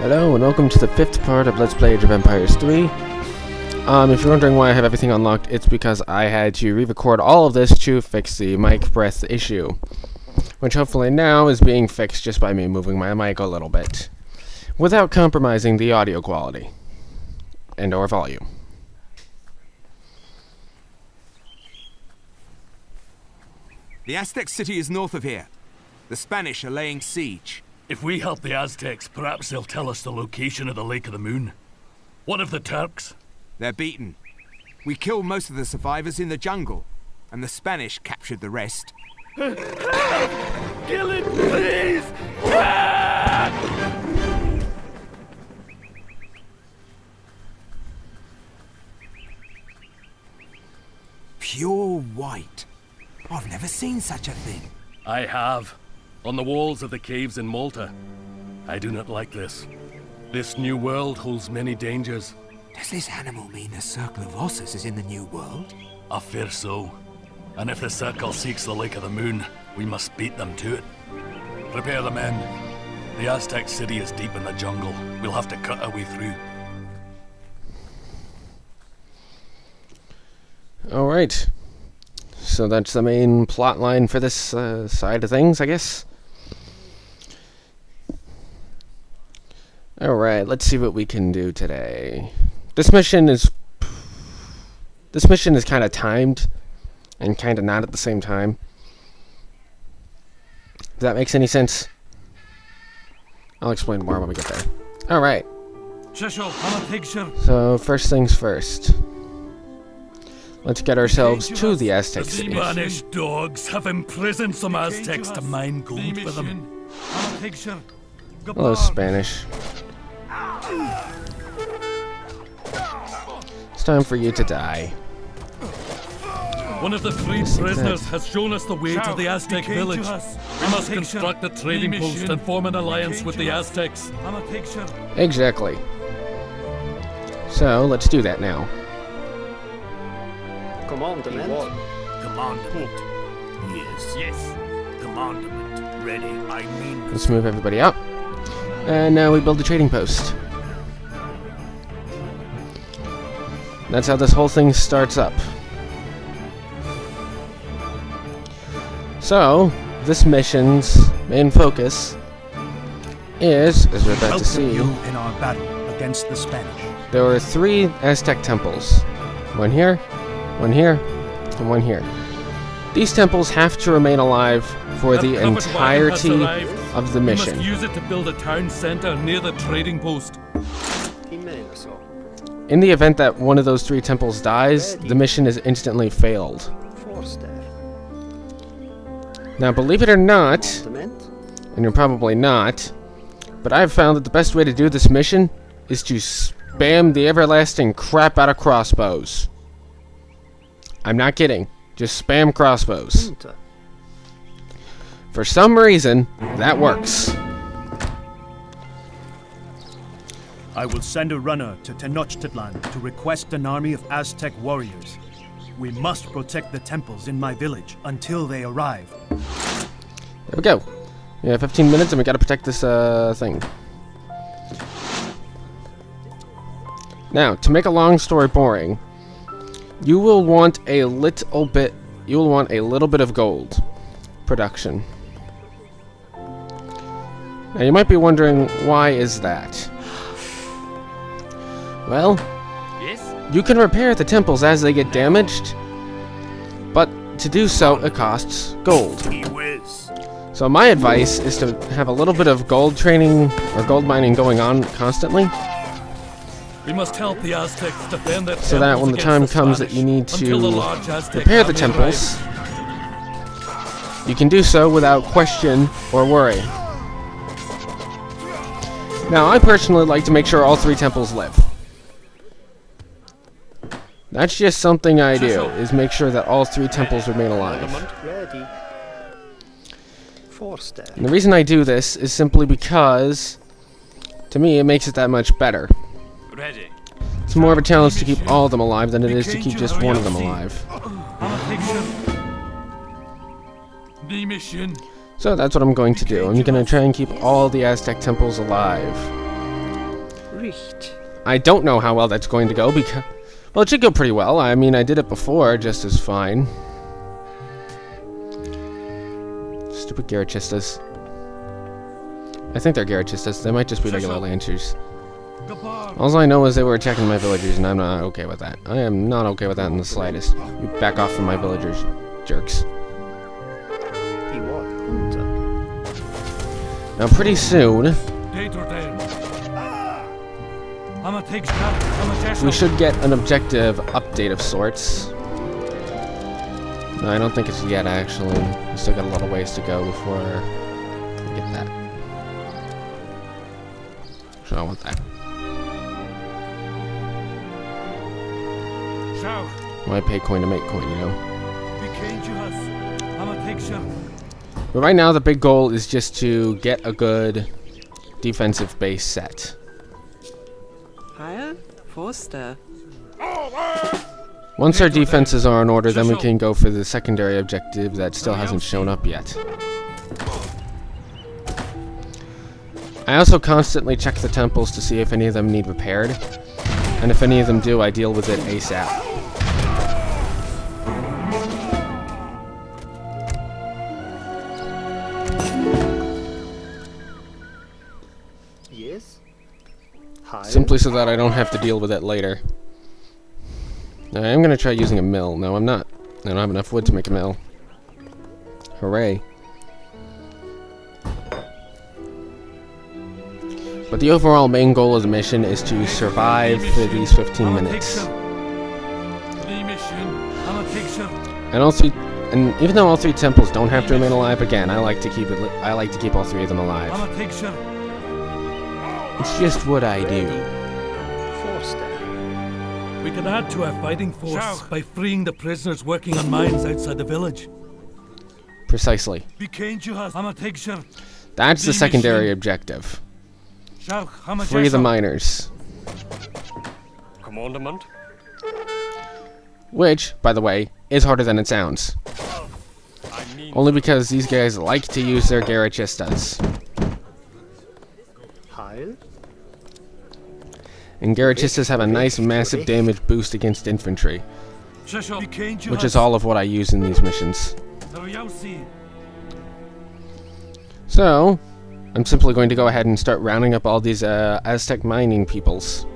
Hello and welcome to the 5th part of Let's Play Age of Empires 3. If you're wondering why I have everything unlocked, it's because I had to re-record all of this to fix the mic breath issue. Which hopefully now is being fixed just by me moving my mic a little bit. Without compromising the audio quality. And or volume. The Aztec city is north of here. The Spanish are laying siege. If we help the Aztecs, perhaps they'll tell us the location of the Lake of the Moon. What of the Turks? They're beaten. We killed most of the survivors in the jungle, and the Spanish captured the rest. Kill it, please! Pure white. I've never seen such a thing. I have. On the walls of the caves in Malta. I do not like this. This new world holds many dangers. Does this animal mean the Circle of Ossus is in the new world? I fear so. And if the Circle seeks the Lake of the Moon, we must beat them to it. Prepare the men. The Aztec city is deep in the jungle. We'll have to cut our way through. Alright. So that's the main plot line for this side of things, I guess. Alright, let's see what we can do today. This mission is kind of timed and kind of not at the same time. If that makes any sense. I'll explain more when we get there. Alright. So first things first. Let's get ourselves to the Aztec city. The Spanish dogs have imprisoned some Aztecs to mine gold for them. Hello, Spanish. It's time for you to die. One of the freed prisoners has shown us the way to the Aztec village. We must construct a trading post and form an alliance with the Aztecs. Exactly. So, let's do that now. Commandment. Commandment. Yes. Commandment. Ready. I mean. Let's move everybody up. And now we build the trading post. That's how this whole thing starts up. So, this mission's main focus is, as we're about to see, in our battle against the Spanish. There were 3 Aztec temples. One here, and one here. These temples have to remain alive for the entirety of the mission. We must use it to build a town center near the trading post. In the event that one of those 3 temples dies, the mission is instantly failed. Now, believe it or not, and you're probably not, but I've found that the best way to do this mission is to spam the everlasting crap out of crossbows. I'm not kidding. Just spam crossbows. For some reason, that works. I will send a runner to Tenochtitlan to request an army of Aztec warriors. We must protect the temples in my village until they arrive. There we go. Yeah, 15 minutes and we gotta protect this thing. Now, to make a long story boring, you will want a little bit of gold production. Now you might be wondering, why is that? Well, you can repair the temples as they get damaged, but to do so it costs gold. So my advice is to have a little bit of gold training or gold mining going on constantly. We must help the Aztecs defend their so that when the time comes that you need to repair the temples, you can do so without question or worry. Now, I personally like to make sure all 3 temples live. That's just something I do, is make sure that all 3 temples remain alive. And the reason I do this is simply because, to me, it makes it that much better. It's more of a challenge to keep all of them alive than it is to keep just one of them alive. So that's what I'm going to do. I'm going to try and keep all the Aztec temples alive. Richt. I don't know how well that's going to go because, well, it should go pretty well. I mean, I did it before just as fine. Stupid Garachistas. I think they're Garachistas. They might just be regular Lancers. All I know is they were attacking my villagers, and I'm not okay with that. I am not okay with that in the slightest. You back off from my villagers, jerks. Now, pretty soon, we should get an objective update of sorts. No, I don't think it's yet, actually. We still got a lot of ways to go before we get that. So I want that. Why pay coin to make coin, you know? But right now, the big goal is just to get a good defensive base set. Heil, Forster. Once our defenses are in order, then we can go for the secondary objective that still hasn't shown up yet. I also constantly check the temples to see if any of them need repaired. And if any of them do, I deal with it ASAP. Yes. Simply so that I don't have to deal with it later. Now, I am going to try using a mill. No, I'm not. I don't have enough wood to make a mill. Hooray. But the overall main goal of the mission is to survive for these 15 minutes. And even though all three temples don't have to remain alive, again, I like to keep all three of them alive. It's just what I do. We can add to our fighting force by freeing the prisoners working on mines outside the village. Precisely. That's the secondary objective. Free the miners. Commandment. Which, by the way, is harder than it sounds. Only because these guys like to use their Garachistas. Heil. And Garachistas have a nice massive damage boost against infantry. Which is all of what I use in these missions. So, I'm simply going to go ahead and start rounding up all these Aztec mining peoples.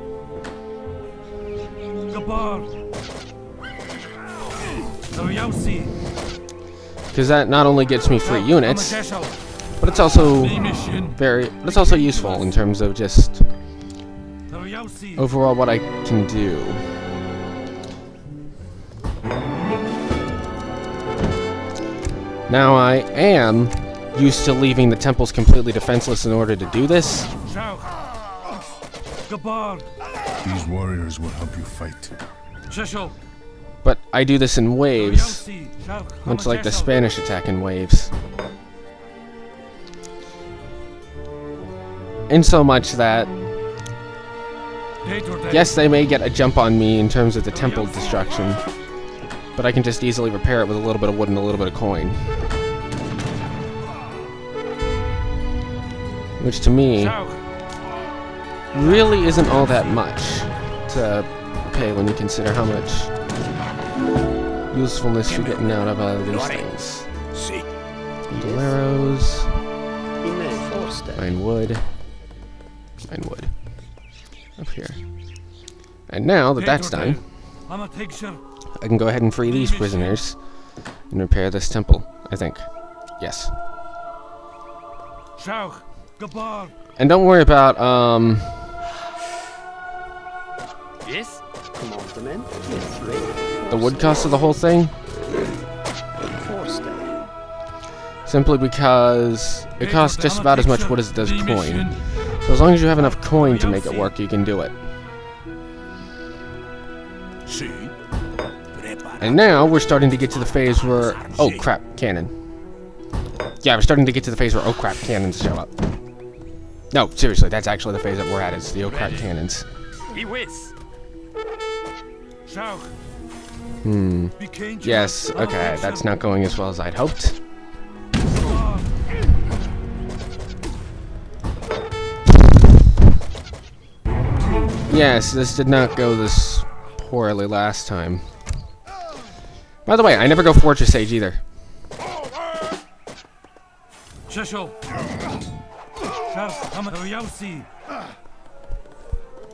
Because that not only gets me free units, but it's also useful in terms of just overall what I can do. Now I am used to leaving the temples completely defenseless in order to do this. These warriors will help you fight. But I do this in waves, much like the Spanish attack in waves. In so much that, yes, they may get a jump on me in terms of the temple destruction, but I can just easily repair it with a little bit of wood and a little bit of coin. Which to me really isn't all that much to pay when you consider how much usefulness you're getting out of these things. Bandoleros, mine wood, up here. And now that that's done, I can go ahead and free these prisoners and repair this temple, I think. Yes. And don't worry about, Yes. Commandment. the wood cost of the whole thing. Simply because it costs just about as much wood as it does coin. So as long as you have enough coin to make it work, you can do it. And now we're starting to get to the phase where... Oh crap, cannon. Yeah, we're starting to get to the phase where, oh crap, cannons show up. No, seriously, that's actually the phase that we're at, is the oh crap cannons. Yes, okay, that's not going as well as I'd hoped. Yes, this did not go this poorly last time. By the way, I never go Fortress Age either.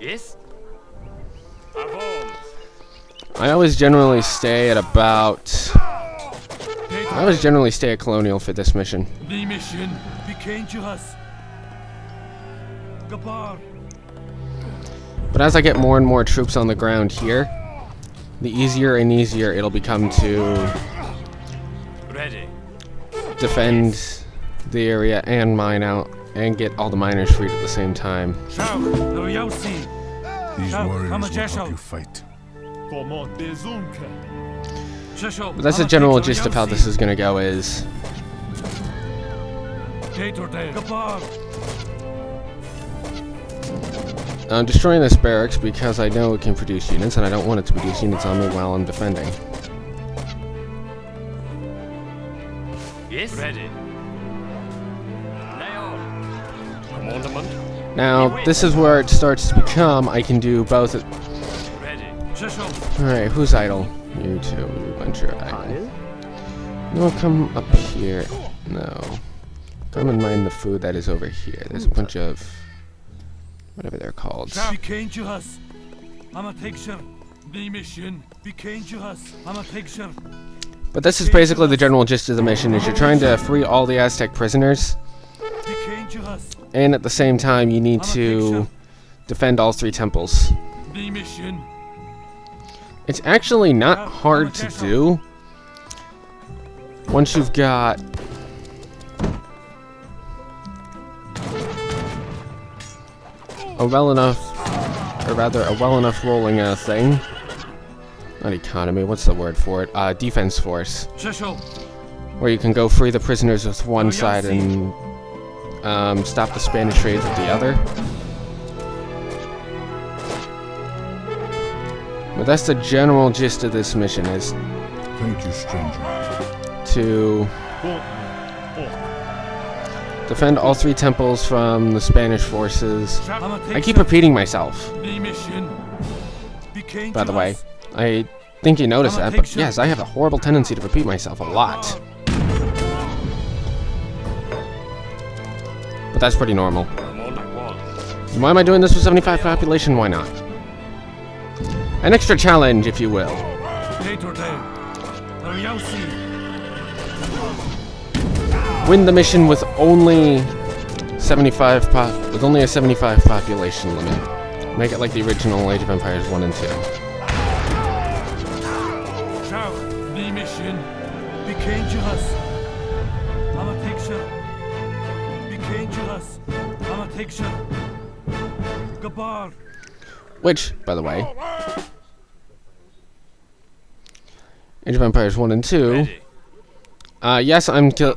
Yes? I always generally stay at about... I always generally stay at Colonial for this mission. But as I get more and more troops on the ground here, the easier and easier it'll become to defend the area and mine out and get all the miners freed at the same time. These warriors will help you fight. But that's the general gist of how this is going to go is... I'm destroying this barracks because I know it can produce units, and I don't want it to produce units on me while I'm defending. Yes? Ready. Now, this is where it starts to become, I can do both. Alright, who's idle? You two, you bunch of idle. No, come up here. No. Come and mine the food that is over here. There's a bunch of... whatever they're called. But this is basically the general gist of the mission, is you're trying to free all the Aztec prisoners. And at the same time, you need to defend all 3 temples. It's actually not hard to do once you've got a well enough rolling thing. Not economy, what's the word for it? Defense force. Where you can go free the prisoners with one side and stop the Spanish raids with the other. But that's the general gist of this mission, is Thank you, stranger. to defend all 3 temples from the Spanish forces. I keep repeating myself, by the way. I think you noticed that, but yes, I have a horrible tendency to repeat myself a lot. But that's pretty normal. Why am I doing this with 75 population? Why not? An extra challenge, if you will. Win the mission with only a 75 population limit. Make it like the original Age of Empires 1 and 2. Which, by the way, Age of Empires 1 and 2. Yes, I'm still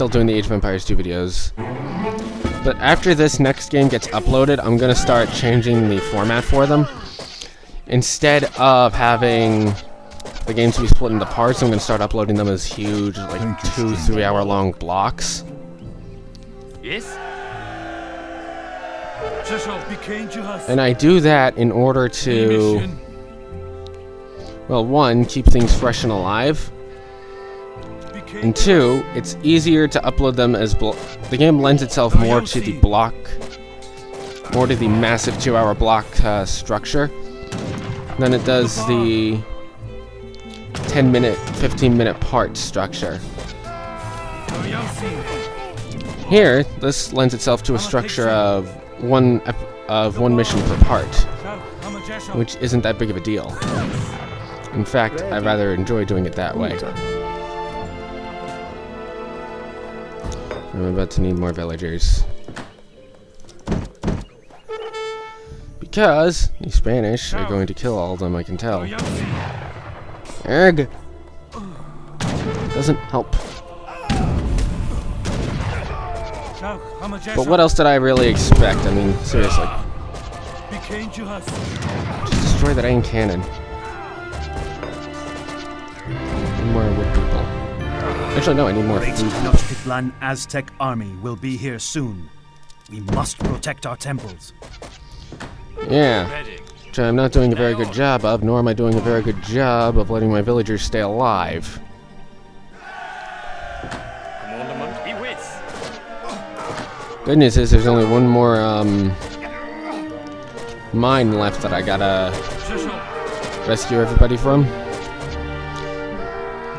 doing the Age of Empires 2 videos. But after this next game gets uploaded, I'm gonna start changing the format for them. Instead of having the games be split into parts, I'm gonna start uploading them as huge, like 2-3 hour long blocks. Yes? And I do that in order to, well, 1, keep things fresh and alive, and 2, it's easier to upload them as the game lends itself more to the massive 2-hour block structure than it does the 10-minute, 15-minute part structure. Here, this lends itself to a structure of one mission per part, which isn't that big of a deal. In fact, I rather enjoy doing it that way. I'm about to need more villagers. Because the Spanish are going to kill all of them, I can tell. Erg! Doesn't help. But what else did I really expect? I mean, seriously. Just destroy that iron cannon. Need more wood people. Actually, no, I need more Great food. Tenochtitlan Aztec army will be here soon. We must protect our temples. Yeah. Ready. Which I'm not doing a very good job of, nor am I doing a very good job of letting my villagers stay alive. Commandement. He whiz. Good news is there's only one more mine left that I gotta rescue everybody from.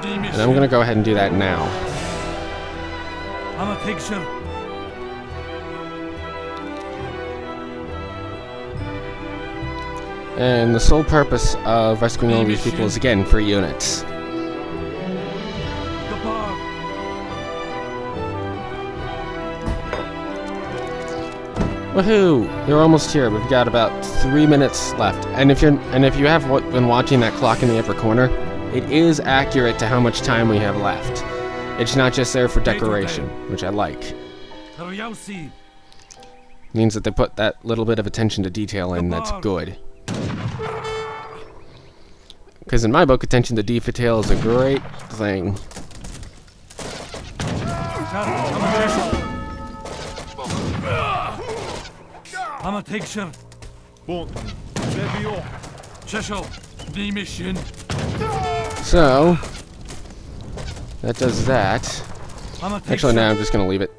And I'm gonna go ahead and do that now. I'm a picture. And the sole purpose of rescuing all these people is again for units. Woohoo! You're almost here. We've got about 3 minutes left. And if you have been watching that clock in the upper corner, it is accurate to how much time we have left. It's not just there for decoration, which I like. Means that they put that little bit of attention to detail in. That's good. Because in my book, attention to detail is a great thing. I'm a picture. So, that does that. Actually, now I'm just gonna leave it.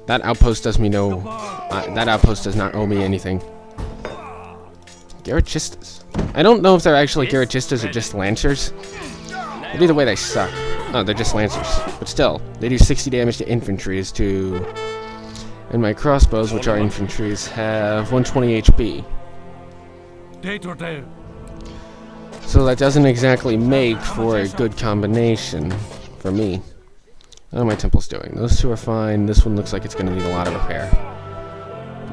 That outpost does me no. That outpost does not owe me anything. Garachistas. I don't know if they're actually Garachistas or just Lancers. But either way, they suck. Oh, they're just Lancers. But still, they do 60 damage to infantries and my crossbows, which are infantries, have 120 HP. So that doesn't exactly make for a good combination for me. How are my temples doing? Those two are fine. This one looks like it's going to need a lot of repair.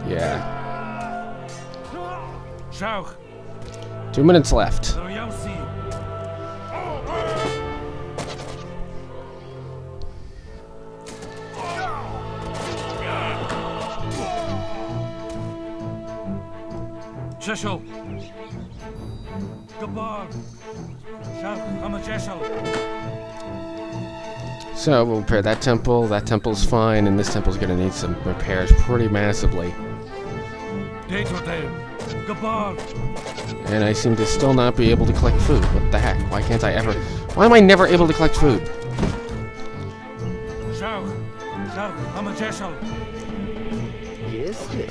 Yeah. 2 minutes left. So we'll repair that temple. That temple's fine, and this temple's gonna need some repairs pretty massively. And I seem to still not be able to collect food. What the heck? Why can't I ever? Why am I never able to collect food?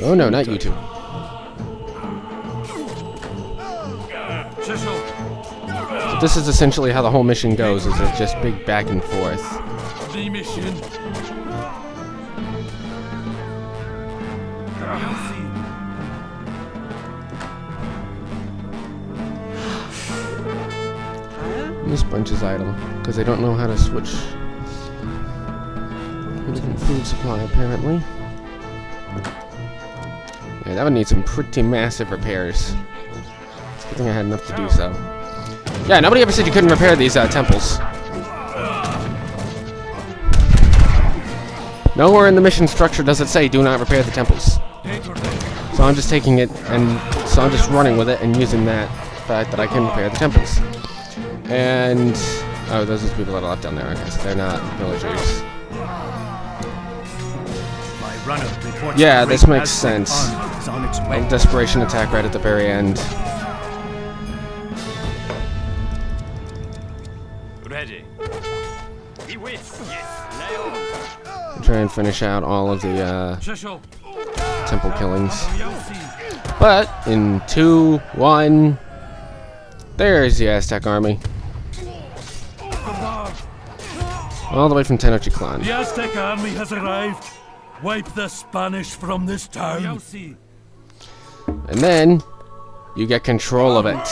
Oh no, not you two. So this is essentially how the whole mission goes, is it's just big back and forth. This bunch is idle, because they don't know how to switch a different food supply, apparently. Yeah, that would need some pretty massive repairs. It's a good thing I had enough to do so. Yeah, nobody ever said you couldn't repair these temples. Nowhere in the mission structure does it say do not repair the temples. So I'm just taking it, and so I'm just running with it and using that fact that I can repair the temples. And oh, those are the people that are left down there. I guess they're not villagers. Yeah, this makes sense. A desperation attack right at the very end. Ready. He whiz. Yes. Try and finish out all of the temple killings. But in 2, 1, there's the Aztec army. All the way from Tenochtitlan. The Aztec army has arrived. Wipe the Spanish from this town. And then you get control of it.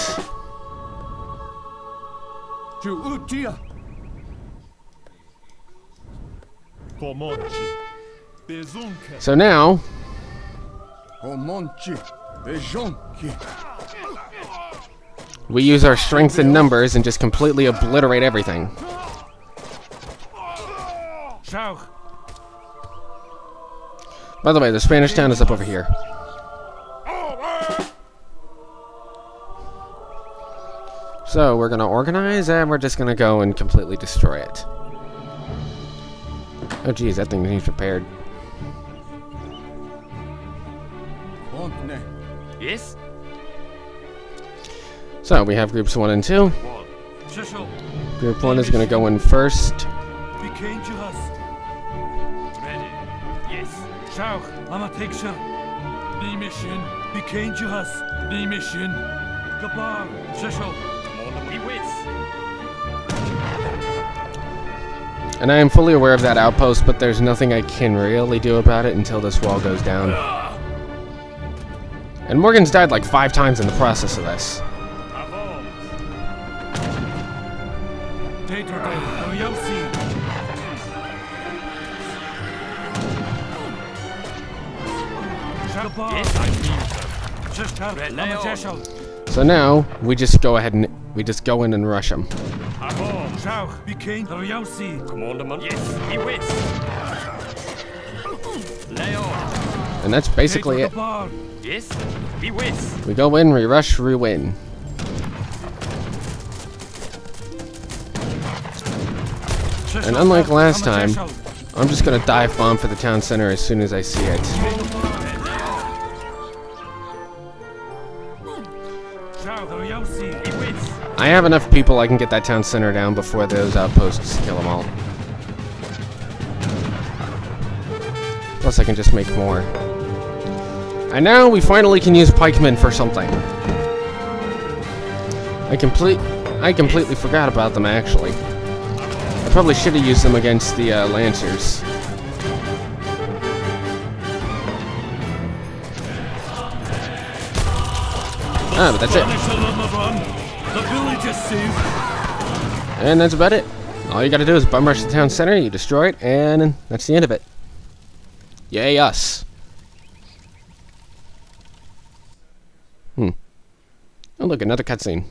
So now we use our strength in numbers and just completely obliterate everything. By the way, the Spanish town is up over here. So we're gonna organize and we're just gonna go and completely destroy it. Oh geez, that thing needs repaired. Yes. So we have groups 1 and 2. Group 1 is going to go in first. Ready. Yes. Schau, lama picture. Die mission. Bekein juhas. Die mission. Gabar. Shishel. Commander, we whiz. And I am fully aware of that outpost, but there's nothing I can really do about it until this wall goes down. And Morgan's died like 5 times in the process of this. So now we just go ahead and we just go in and rush them. Commander, yes, we whiz. Lay on. And that's basically it. Yes, we whiz. We go in, we rush, we win. And unlike last time, I'm just gonna dive bomb for the town center as soon as I see it. I have enough people I can get that town center down before those outposts kill them all. Plus I can just make more. And now we finally can use pikemen for something. I completely forgot about them actually. I probably should have used them against the Lancers. Ah, but that's it. And that's about it. All you gotta do is bum rush the town center, you destroy it, and that's the end of it. Yay us. Oh look, another cutscene.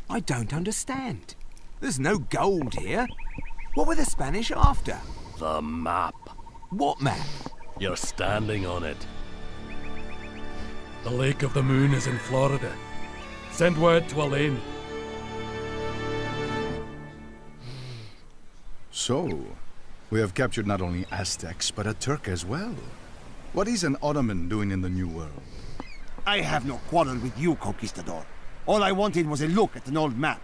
I don't understand. There's no gold here. What were the Spanish after? The map. What map? You're standing on it. The Lake of the Moon is in Florida. Send word to Elaine. So, we have captured not only Aztecs, but a Turk as well. What is an Ottoman doing in the New World? I have no quarrel with you, Conquistador. All I wanted was a look at an old map.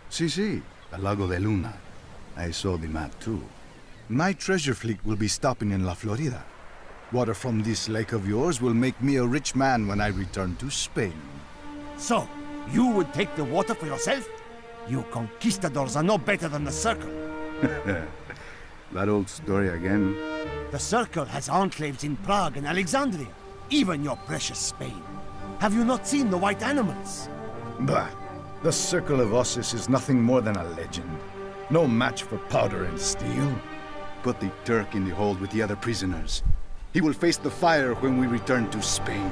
Si, el Lago de Luna. I saw the map too. My treasure fleet will be stopping in La Florida. Water from this lake of yours will make me a rich man when I return to Spain. So, you would take the water for yourself? You conquistadors are no better than the Circle. That old story again. The Circle has enclaves in Prague and Alexandria, even your precious Spain. Have you not seen the white animals? Bah! The Circle of Ossus is nothing more than a legend. No match for powder and steel. Put the Turk in the hold with the other prisoners. He will face the fire when we return to Spain.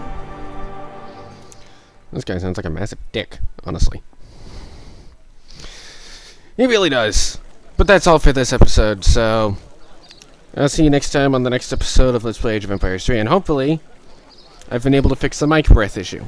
This guy sounds like a massive dick, honestly. He really does. But that's all for this episode, so I'll see you next time on the next episode of Let's Play Age of Empires 3, and hopefully I've been able to fix the mic breath issue.